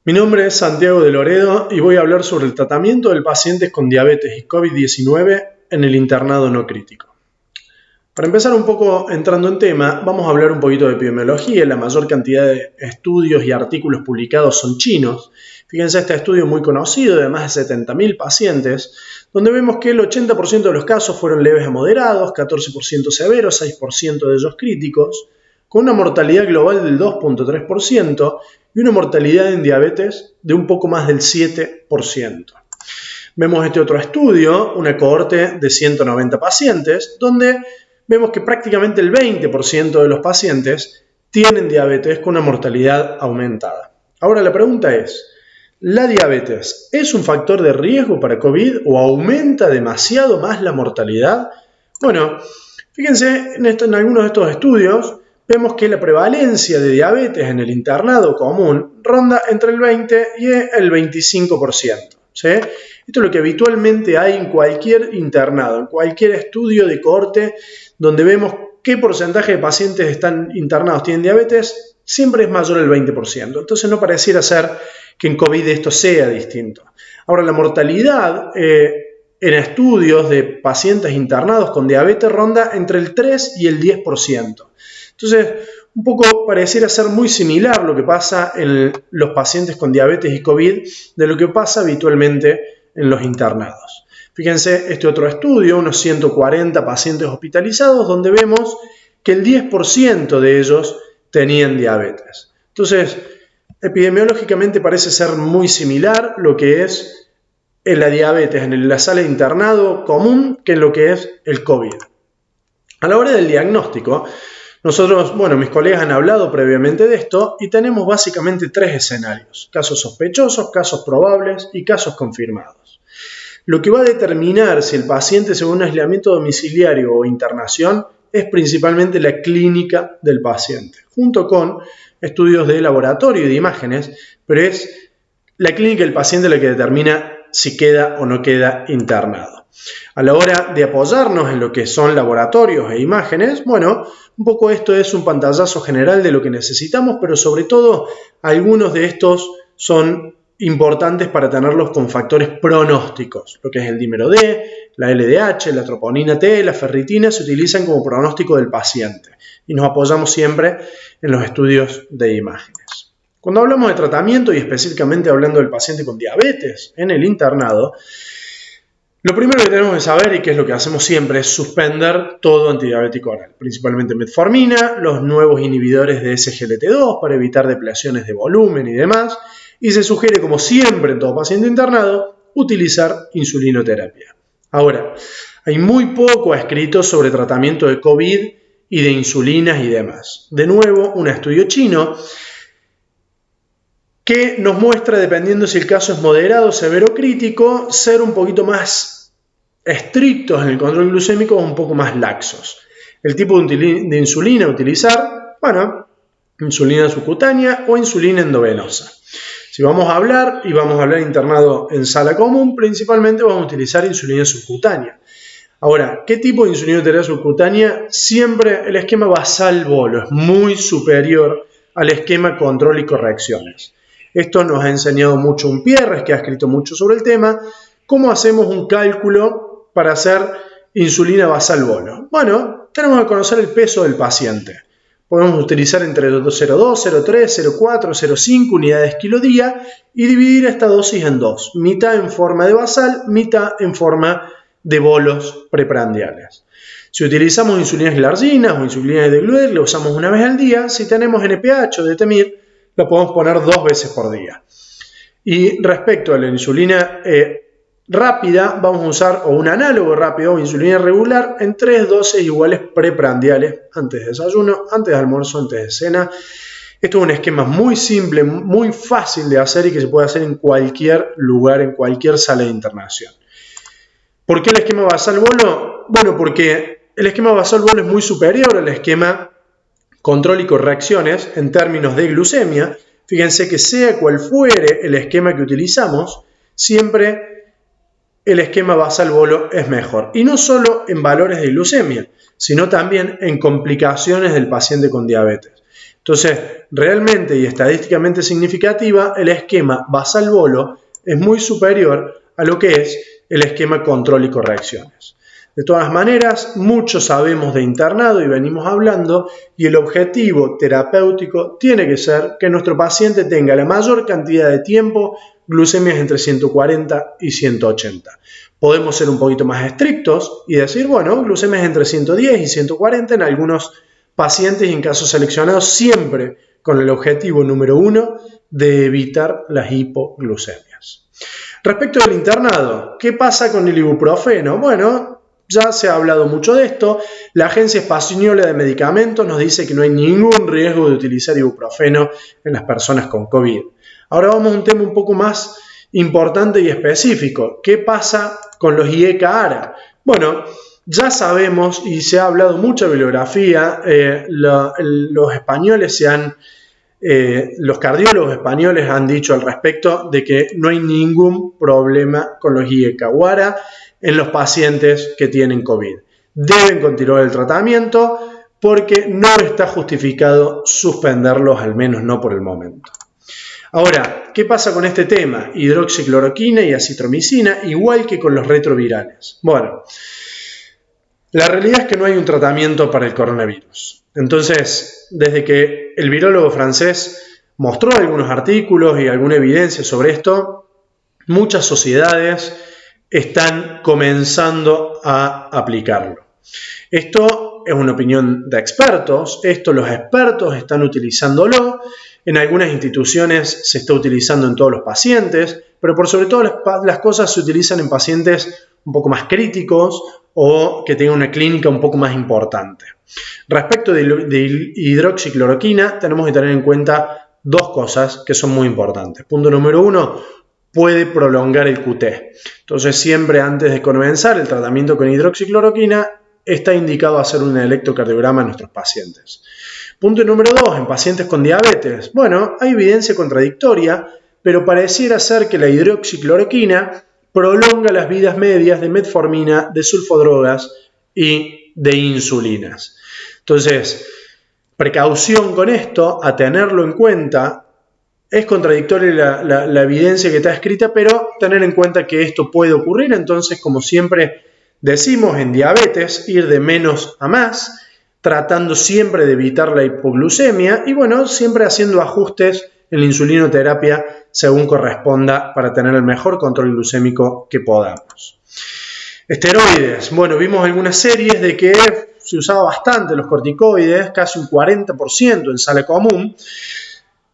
Mi nombre es Santiago de Loredo y voy a hablar sobre el tratamiento de pacientes con diabetes y COVID-19 en el internado no crítico. Para empezar un poco entrando en tema, vamos a hablar un poquito de epidemiología. La mayor cantidad de estudios y artículos publicados son chinos. Fíjense este estudio muy conocido de más de 70.000 pacientes, donde vemos que el 80% de los casos fueron leves a moderados, 14% severos, 6% de ellos críticos, con una mortalidad global del 2.3% y una mortalidad en diabetes de un poco más del 7%. Vemos este otro estudio, una cohorte de 190 pacientes, donde vemos que prácticamente el 20% de los pacientes tienen diabetes con una mortalidad aumentada. Ahora la pregunta es, ¿la diabetes es un factor de riesgo para COVID o aumenta demasiado más la mortalidad? Bueno, fíjense en algunos de estos estudios, vemos que la prevalencia de diabetes en el internado común ronda entre el 20 y el 25%. ¿Sí? Esto es lo que habitualmente hay en cualquier internado, en cualquier estudio de cohorte donde vemos qué porcentaje de pacientes están internados tienen diabetes, siempre es mayor al 20%. Entonces no pareciera ser que en COVID esto sea distinto. Ahora, la mortalidad en estudios de pacientes internados con diabetes ronda entre el 3 y el 10%. Entonces, un poco pareciera ser muy similar lo que pasa en los pacientes con diabetes y COVID de lo que pasa habitualmente en los internados. Fíjense este otro estudio, unos 140 pacientes hospitalizados, donde vemos que el 10% de ellos tenían diabetes. Entonces, epidemiológicamente parece ser muy similar lo que es la diabetes en la sala de internado común que en lo que es el COVID. A la hora del diagnóstico, nosotros, mis colegas han hablado previamente de esto y tenemos básicamente tres escenarios: casos sospechosos, casos probables y casos confirmados. Lo que va a determinar si el paciente se va a un aislamiento domiciliario o internación es principalmente la clínica del paciente, junto con estudios de laboratorio y de imágenes, pero es la clínica del paciente la que determina si queda o no queda internado. A la hora de apoyarnos en lo que son laboratorios e imágenes, un poco esto es un pantallazo general de lo que necesitamos, pero sobre todo algunos de estos son importantes para tenerlos con factores pronósticos. Lo que es el dímero D, la LDH, la troponina T, la ferritina se utilizan como pronóstico del paciente y nos apoyamos siempre en los estudios de imágenes. Cuando hablamos de tratamiento y específicamente hablando del paciente con diabetes en el internado, lo primero que tenemos que saber, y que es lo que hacemos siempre, es suspender todo antidiabético oral, principalmente metformina, los nuevos inhibidores de SGLT2 para evitar depleciones de volumen y demás, y se sugiere, como siempre en todo paciente internado, utilizar insulinoterapia. Ahora, hay muy poco escrito sobre tratamiento de COVID y de insulinas y demás. De nuevo, un estudio chino que nos muestra, dependiendo si el caso es moderado, severo o crítico, ser un poquito más estrictos en el control glucémico o un poco más laxos. El tipo de insulina a utilizar, insulina subcutánea o insulina endovenosa. Si vamos a hablar internado en sala común, principalmente vamos a utilizar insulina subcutánea. Ahora, ¿qué tipo de insulinoterapia subcutánea? Siempre el esquema basal-bolo es muy superior al esquema control y correcciones. Esto nos ha enseñado mucho Pierres, que ha escrito mucho sobre el tema. ¿Cómo hacemos un cálculo para hacer insulina basal-bolo? Tenemos que conocer el peso del paciente. Podemos utilizar entre 0,2, 0,3, 0,4, 0,5 unidades kilodía y dividir esta dosis en dos, mitad en forma de basal, mitad en forma de bolos preprandiales. Si utilizamos insulinas glarginas o insulinas de Glued, la usamos una vez al día. Si tenemos NPH o Detemir, la podemos poner 2 veces por día. Y respecto a la insulina rápida, vamos a usar un análogo rápido o insulina regular en 3 dosis iguales preprandiales, antes de desayuno, antes de almuerzo, antes de cena. Esto es un esquema muy simple, muy fácil de hacer y que se puede hacer en cualquier lugar, en cualquier sala de internación. ¿Por qué el esquema basal-bolo? Porque el esquema basal-bolo es muy superior al esquema control y correcciones en términos de glucemia. Fíjense que sea cual fuere el esquema que utilizamos, siempre el esquema basal-bolo es mejor. Y no solo en valores de glucemia, sino también en complicaciones del paciente con diabetes. Entonces, realmente y estadísticamente significativa, el esquema basal-bolo es muy superior a lo que es el esquema control y correcciones. De todas maneras, mucho sabemos de internado y venimos hablando, y el objetivo terapéutico tiene que ser que nuestro paciente tenga la mayor cantidad de tiempo glucemias entre 140 y 180. Podemos ser un poquito más estrictos y decir, bueno, glucemias entre 110 y 140 en algunos pacientes y en casos seleccionados, siempre con el objetivo número 1 de evitar las hipoglucemias. Respecto del internado, ¿qué pasa con el ibuprofeno? Bueno, ya se ha hablado mucho de esto. La Agencia Española de Medicamentos nos dice que no hay ningún riesgo de utilizar ibuprofeno en las personas con COVID. Ahora vamos a un tema un poco más importante y específico. ¿Qué pasa con los IECA-ARA? Bueno, ya sabemos y se ha hablado mucha bibliografía, los españoles los cardiólogos españoles han dicho al respecto de que no hay ningún problema con los IECA-ARA en los pacientes que tienen COVID. Deben continuar el tratamiento porque no está justificado suspenderlos, al menos no por el momento. Ahora, ¿qué pasa con este tema? Hidroxicloroquina y acitromicina, igual que con los retrovirales. Bueno, la realidad es que no hay un tratamiento para el coronavirus. Entonces, desde que el virólogo francés mostró algunos artículos y alguna evidencia sobre esto, muchas sociedades están comenzando a aplicarlo. Esto es una opinión de expertos, los expertos están utilizándolo, en algunas instituciones se está utilizando en todos los pacientes, pero por sobre todo las cosas se utilizan en pacientes un poco más críticos o que tengan una clínica un poco más importante. Respecto de hidroxicloroquina, tenemos que tener en cuenta dos cosas que son muy importantes. Punto número 1, puede prolongar el QT. Entonces, siempre antes de comenzar el tratamiento con hidroxicloroquina, está indicado hacer un electrocardiograma en nuestros pacientes. Punto número 2, en pacientes con diabetes. Bueno, hay evidencia contradictoria, pero pareciera ser que la hidroxicloroquina prolonga las vidas medias de metformina, de sulfodrogas y de insulinas. Entonces, precaución con esto, a tenerlo en cuenta. Es contradictoria la evidencia que está escrita, pero tener en cuenta que esto puede ocurrir. Entonces, como siempre decimos en diabetes, ir de menos a más, tratando siempre de evitar la hipoglucemia y bueno, siempre haciendo ajustes en la insulinoterapia según corresponda para tener el mejor control glucémico que podamos. Esteroides. Bueno, vimos algunas series de que se usaba bastante los corticoides, casi un 40% en sala común.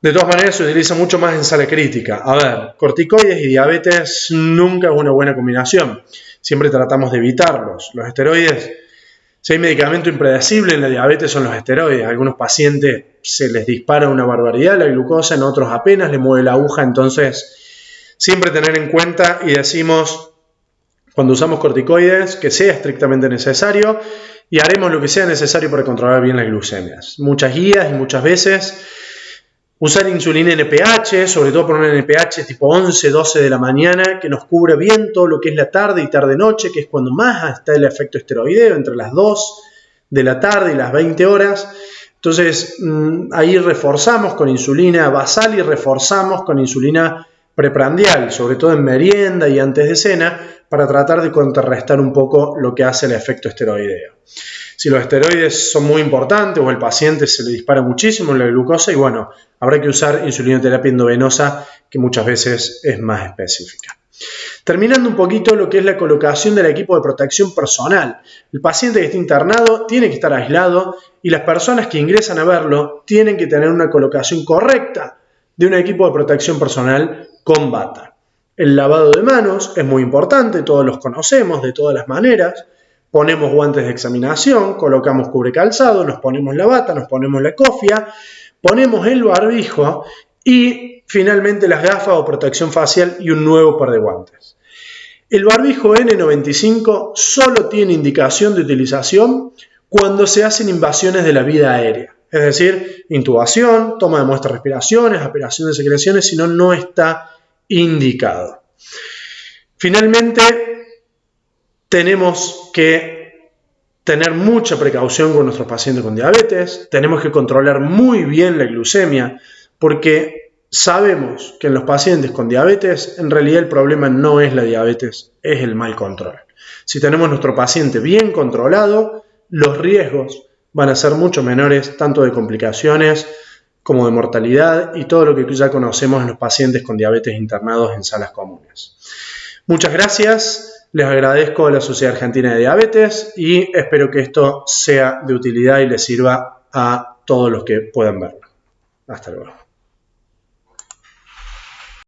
De todas maneras, se utiliza mucho más en sala crítica. A ver, corticoides y diabetes nunca es una buena combinación. Siempre tratamos de evitarlos. Los esteroides, si hay medicamento impredecible en la diabetes son los esteroides. A algunos pacientes se les dispara una barbaridad la glucosa, en otros apenas le mueve la aguja. Entonces, siempre tener en cuenta y decimos, cuando usamos corticoides, que sea estrictamente necesario y haremos lo que sea necesario para controlar bien las glucemias. Muchas guías y muchas veces usar insulina NPH, sobre todo por una NPH tipo 11, 12 de la mañana, que nos cubre bien todo lo que es la tarde y tarde-noche, que es cuando más está el efecto esteroideo, entre las 2 de la tarde y las 20 horas. Entonces, ahí reforzamos con insulina basal y reforzamos con insulina preprandial, sobre todo en merienda y antes de cena, para tratar de contrarrestar un poco lo que hace el efecto esteroideo. Si los esteroides son muy importantes o el paciente se le dispara muchísimo la glucosa, y bueno, habrá que usar insulinoterapia endovenosa, que muchas veces es más específica. Terminando un poquito lo que es la colocación del equipo de protección personal. El paciente que está internado tiene que estar aislado y las personas que ingresan a verlo tienen que tener una colocación correcta de un equipo de protección personal con bata. El lavado de manos es muy importante, todos los conocemos de todas las maneras. Ponemos guantes de examinación, colocamos cubrecalzado, nos ponemos la bata, nos ponemos la cofia, ponemos el barbijo y finalmente las gafas o protección facial y un nuevo par de guantes. El barbijo N95 solo tiene indicación de utilización cuando se hacen invasiones de la vía aérea, es decir, intubación, toma de muestras de respiraciones, aspiración de secreciones, si no, no está indicado. Finalmente, tenemos que tener mucha precaución con nuestros pacientes con diabetes, tenemos que controlar muy bien la glucemia, porque sabemos que en los pacientes con diabetes, en realidad el problema no es la diabetes, es el mal control. Si tenemos nuestro paciente bien controlado, los riesgos van a ser mucho menores, tanto de complicaciones como de mortalidad y todo lo que ya conocemos en los pacientes con diabetes internados en salas comunes. Muchas gracias, les agradezco a la Sociedad Argentina de Diabetes y espero que esto sea de utilidad y les sirva a todos los que puedan verlo. Hasta luego.